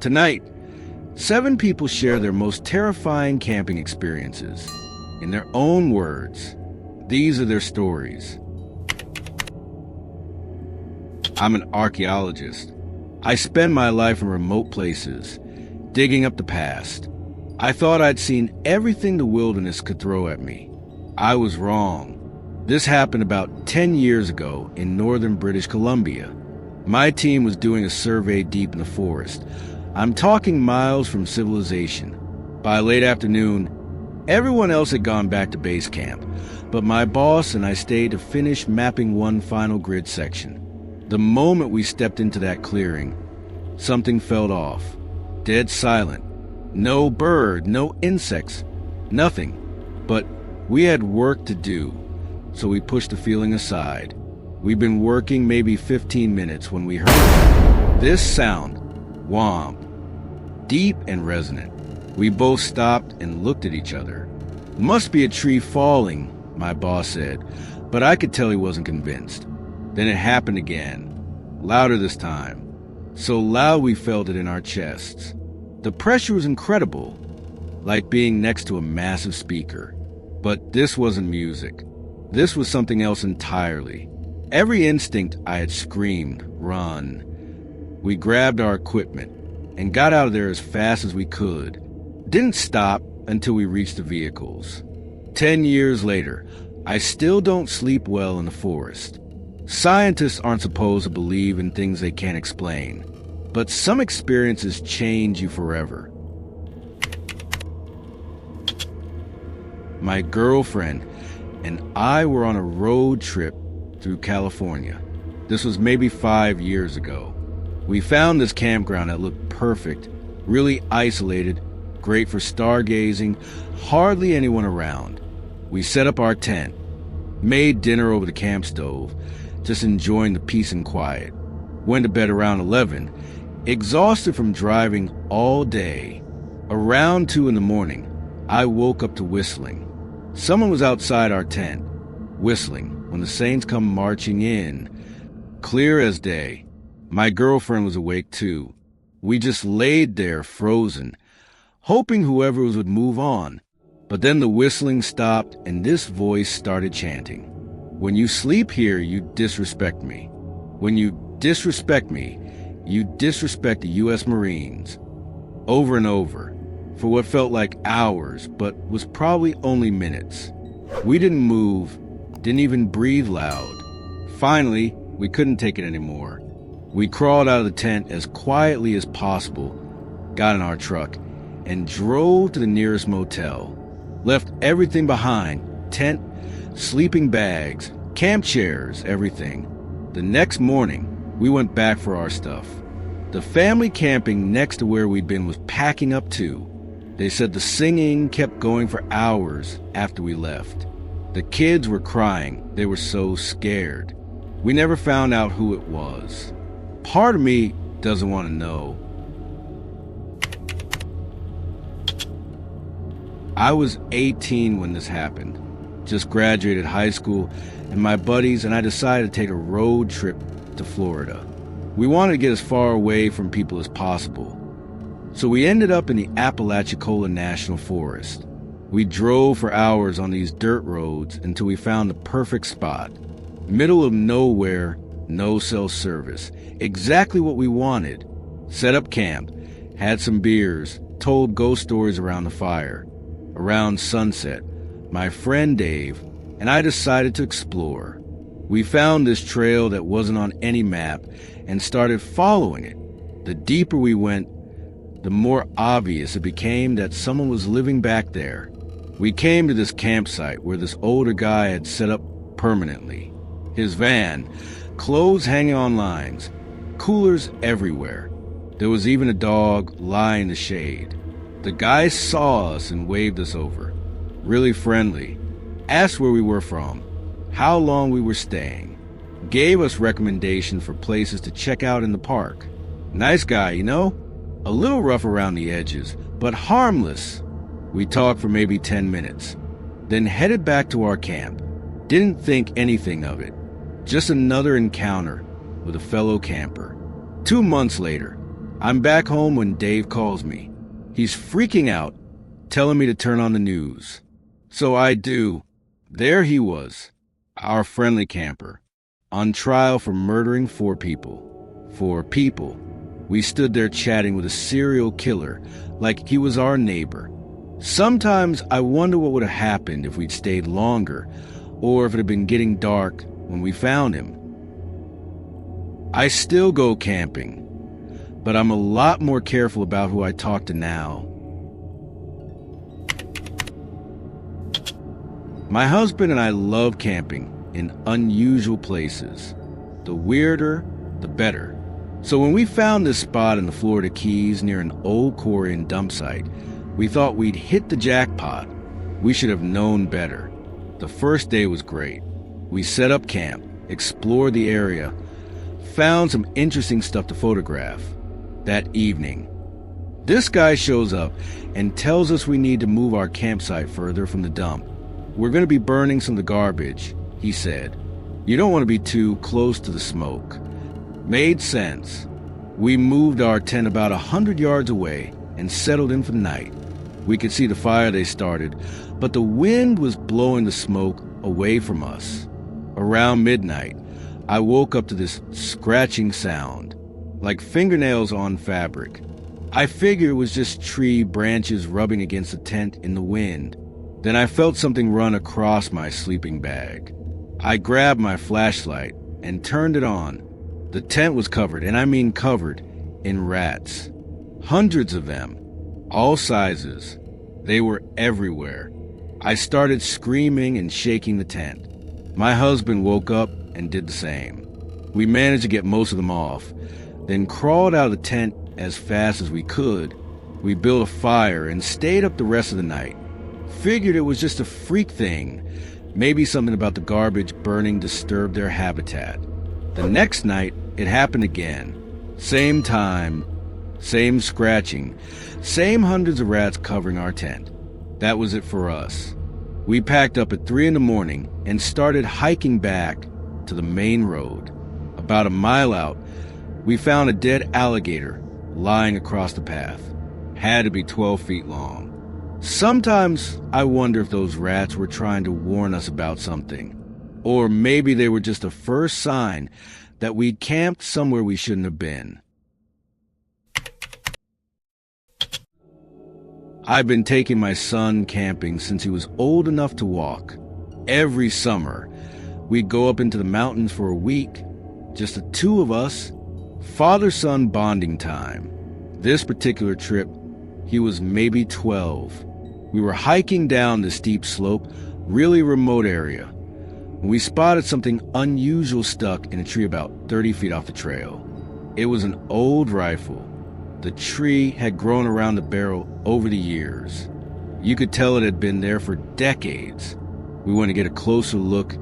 Tonight, 7 people share their most terrifying camping experiences. In their own words, these are their stories. I'm an archaeologist. I spend my life in remote places, digging up the past. I thought I'd seen everything the wilderness could throw at me. I was wrong. This happened about 10 years ago in northern British Columbia. My team was doing a survey deep in the forest. I'm talking miles from civilization. By late afternoon, everyone else had gone back to base camp, but my boss and I stayed to finish mapping one final grid section. The moment we stepped into that clearing, something felt off. Dead silent. No bird, no insects, nothing. But we had work to do, so we pushed the feeling aside. We'd been working maybe 15 minutes when we heard this sound, whomp, deep and resonant. We both stopped and looked at each other. Must be a tree falling, my boss said, but I could tell he wasn't convinced. Then it happened again, louder this time, so loud we felt it in our chests. The pressure was incredible, like being next to a massive speaker. But this wasn't music. This was something else entirely. Every instinct I had screamed, run. We grabbed our equipment and got out of there as fast as we could. Didn't stop until we reached the vehicles. 10 years later, I still don't sleep well in the forest. Scientists aren't supposed to believe in things they can't explain, but some experiences change you forever. My girlfriend and I were on a road trip through California. This was maybe 5 years ago. We found this campground that looked perfect, really isolated, great for stargazing, hardly anyone around. We set up our tent, made dinner over the camp stove, just enjoying the peace and quiet. Went to bed around 11, exhausted from driving all day. Around 2 in the morning, I woke up to whistling. Someone was outside our tent, whistling, when the Saints come marching in. Clear as day. My girlfriend was awake too. We just laid there, frozen, hoping whoever was would move on. But then the whistling stopped and this voice started chanting. When you sleep here, you disrespect me. When you disrespect me, you disrespect the U.S. Marines. Over and over. For what felt like hours, but was probably only minutes. We didn't move, didn't even breathe loud. Finally, we couldn't take it anymore. We crawled out of the tent as quietly as possible, got in our truck, and drove to the nearest motel. Left everything behind, tent, sleeping bags, camp chairs, everything. The next morning, we went back for our stuff. The family camping next to where we'd been was packing up too. They said the singing kept going for hours after we left. The kids were crying. They were so scared. We never found out who it was. Part of me doesn't want to know. I was 18 when this happened. Just graduated high school, and my buddies and I decided to take a road trip to Florida. We wanted to get as far away from people as possible. So we ended up in the Apalachicola National Forest. We drove for hours on these dirt roads until we found the perfect spot. Middle of nowhere, no cell service. Exactly what we wanted. Set up camp, had some beers, told ghost stories around the fire. Around sunset, my friend Dave and I decided to explore. We found this trail that wasn't on any map and started following it. The deeper we went, the more obvious it became that someone was living back there. We came to this campsite where this older guy had set up permanently. His van, clothes hanging on lines, coolers everywhere. There was even a dog lying in the shade. The guy saw us and waved us over. Really friendly. Asked where we were from, how long we were staying. Gave us recommendations for places to check out in the park. Nice guy, you know? A little rough around the edges, but harmless. We talked for maybe 10 minutes, then headed back to our camp. Didn't think anything of it. Just another encounter with a fellow camper. 2 months later, I'm back home when Dave calls me. He's freaking out, telling me to turn on the news. So I do. There he was, our friendly camper, on trial for murdering 4 people. 4 people. We stood there chatting with a serial killer like he was our neighbor. Sometimes I wonder what would have happened if we'd stayed longer, or if it had been getting dark when we found him. I still go camping, but I'm a lot more careful about who I talk to now. My husband and I love camping in unusual places. The weirder, the better. So when we found this spot in the Florida Keys near an old quarry and dump site, we thought we'd hit the jackpot. We should have known better. The first day was great. We set up camp, explored the area, found some interesting stuff to photograph. That evening, this guy shows up and tells us we need to move our campsite further from the dump. We're going to be burning some of the garbage, he said. You don't want to be too close to the smoke. Made sense. We moved our tent about 100 yards away and settled in for the night. We could see the fire they started, but the wind was blowing the smoke away from us. Around midnight, I woke up to this scratching sound, like fingernails on fabric. I figured it was just tree branches rubbing against the tent in the wind. Then I felt something run across my sleeping bag. I grabbed my flashlight and turned it on. The tent was covered, and I mean covered, in rats. Hundreds of them, all sizes. They were everywhere. I started screaming and shaking the tent. My husband woke up and did the same. We managed to get most of them off, then crawled out of the tent as fast as we could. We built a fire and stayed up the rest of the night. Figured it was just a freak thing. Maybe something about the garbage burning disturbed their habitat. The next night, it happened again. Same time, same scratching, same hundreds of rats covering our tent. That was it for us. We packed up at 3 a.m. and started hiking back to the main road. About a mile out, we found a dead alligator lying across the path. Had to be 12 feet long. Sometimes I wonder if those rats were trying to warn us about something. Or maybe they were just a first sign that we'd camped somewhere we shouldn't have been. I've been taking my son camping since he was old enough to walk. Every summer, we'd go up into the mountains for a week, just the 2 of us, father-son bonding time. This particular trip, he was maybe 12. We were hiking down the steep slope, really remote area, when we spotted something unusual stuck in a tree about 30 feet off the trail. It was an old rifle. The tree had grown around the barrel over the years. You could tell it had been there for decades. We went to get a closer look,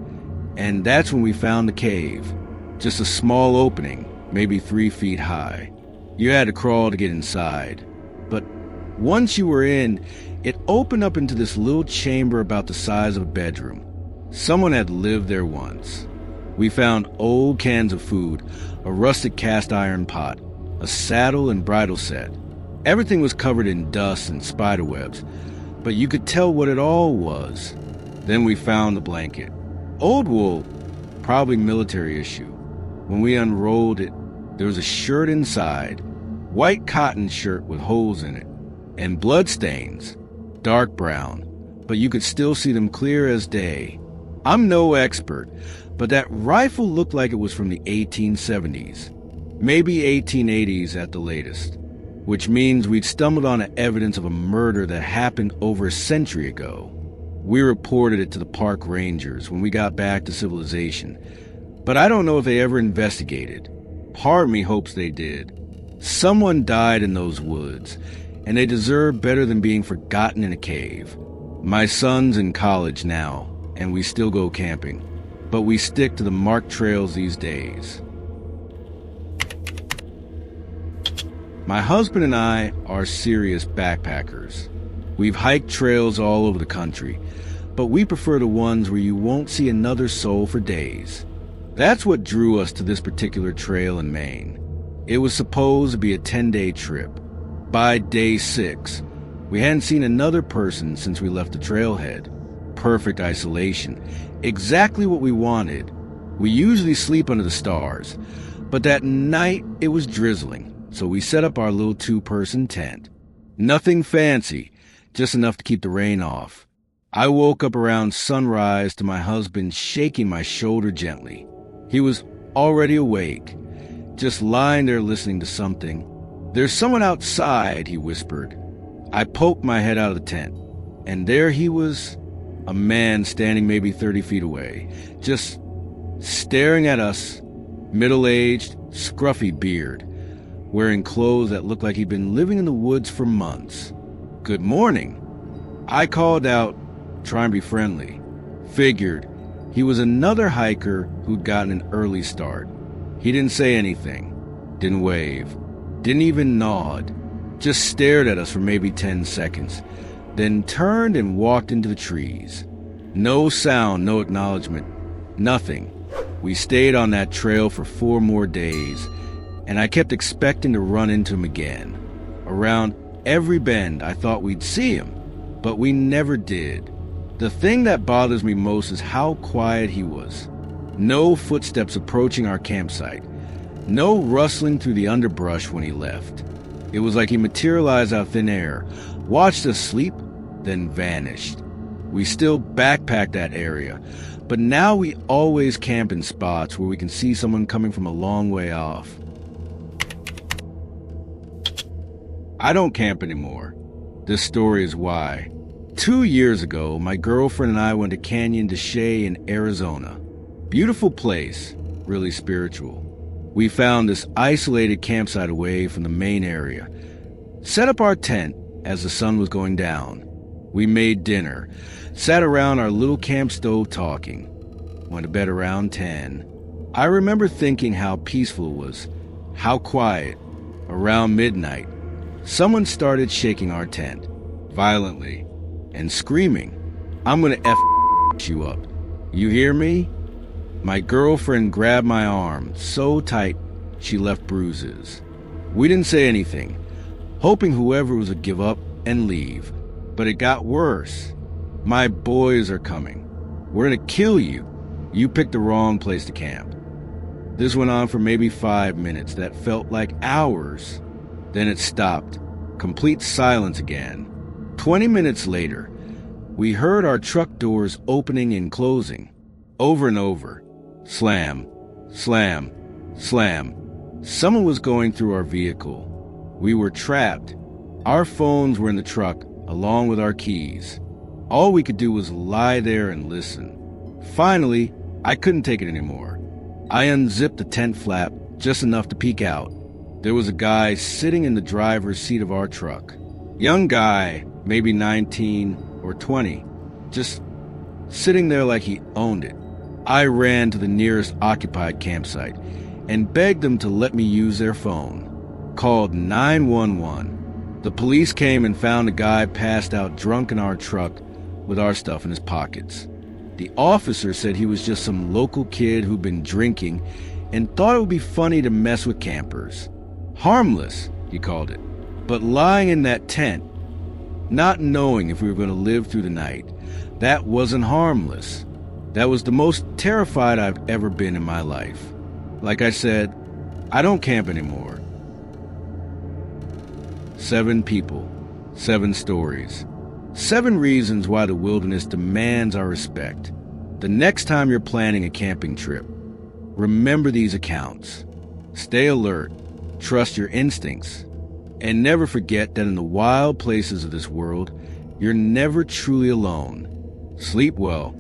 and that's when we found the cave. Just a small opening, maybe 3 feet high. You had to crawl to get inside. But once you were in, it opened up into this little chamber about the size of a bedroom. Someone had lived there once. We found old cans of food, a rusted cast iron pot, a saddle and bridle set. Everything was covered in dust and spider webs, but you could tell what it all was. Then we found the blanket. Old wool, probably military issue. When we unrolled it, there was a shirt inside, white cotton shirt with holes in it, and bloodstains, dark brown, but you could still see them clear as day. I'm no expert, but that rifle looked like it was from the 1870s, maybe 1880s at the latest, which means we'd stumbled on evidence of a murder that happened over a century ago. We reported it to the park rangers when we got back to civilization, but I don't know if they ever investigated. Part of me hopes they did. Someone died in those woods, and they deserve better than being forgotten in a cave. My son's in college now, and we still go camping, but we stick to the marked trails these days. My husband and I are serious backpackers. We've hiked trails all over the country, but we prefer the ones where you won't see another soul for days. That's what drew us to this particular trail in Maine. It was supposed to be a 10-day trip. By day 6, we hadn't seen another person since we left the trailhead. Perfect isolation. Exactly what we wanted. We usually sleep under the stars, but that night it was drizzling, so we set up our little 2-person tent. Nothing fancy, just enough to keep the rain off. I woke up around sunrise to my husband shaking my shoulder gently. He was already awake, just lying there listening to something. "There's someone outside," he whispered. I poked my head out of the tent, and there he was, a man standing maybe 30 feet away, just staring at us, middle-aged, scruffy beard, wearing clothes that looked like he'd been living in the woods for months. "Good morning." I called out, trying to be friendly. Figured he was another hiker who'd gotten an early start. He didn't say anything, didn't wave, didn't even nod, just stared at us for maybe 10 seconds, then turned and walked into the trees. No sound, no acknowledgement, nothing. We stayed on that trail for 4 more days, and I kept expecting to run into him again. Around every bend, I thought we'd see him, but we never did. The thing that bothers me most is how quiet he was. No footsteps approaching our campsite. No rustling through the underbrush when he left. It was like he materialized out of thin air, watched us sleep, then vanished. We still backpack that area, but now we always camp in spots where we can see someone coming from a long way off. I don't camp anymore. This story is why. 2 years ago, my girlfriend and I went to Canyon de Chelly in Arizona. Beautiful place, really spiritual. We found this isolated campsite away from the main area. Set up our tent as the sun was going down. We made dinner, sat around our little camp stove talking. Went to bed around 10. I remember thinking how peaceful it was, how quiet. Around midnight, someone started shaking our tent, violently, and screaming, "I'm gonna F you up. You hear me?" My girlfriend grabbed my arm so tight she left bruises. We didn't say anything, hoping whoever was would give up and leave. But it got worse. "My boys are coming. We're gonna kill you. You picked the wrong place to camp." This went on for maybe 5 minutes that felt like hours. Then it stopped. Complete silence again. 20 minutes later, we heard our truck doors opening and closing, over and over. Slam, slam, slam. Someone was going through our vehicle. We were trapped. Our phones were in the truck, along with our keys. All we could do was lie there and listen. Finally, I couldn't take it anymore. I unzipped the tent flap just enough to peek out. There was a guy sitting in the driver's seat of our truck. Young guy, maybe 19 or 20, just sitting there like he owned it. I ran to the nearest occupied campsite and begged them to let me use their phone. Called 911. The police came and found a guy passed out drunk in our truck with our stuff in his pockets. The officer said he was just some local kid who'd been drinking and thought it would be funny to mess with campers. Harmless, he called it. But lying in that tent, not knowing if we were going to live through the night, that wasn't harmless. That was the most terrified I've ever been in my life. Like I said, I don't camp anymore. 7 people, 7 stories, 7 reasons why the wilderness demands our respect. The next time you're planning a camping trip, remember these accounts. Stay alert, trust your instincts, and never forget that in the wild places of this world, you're never truly alone. Sleep well,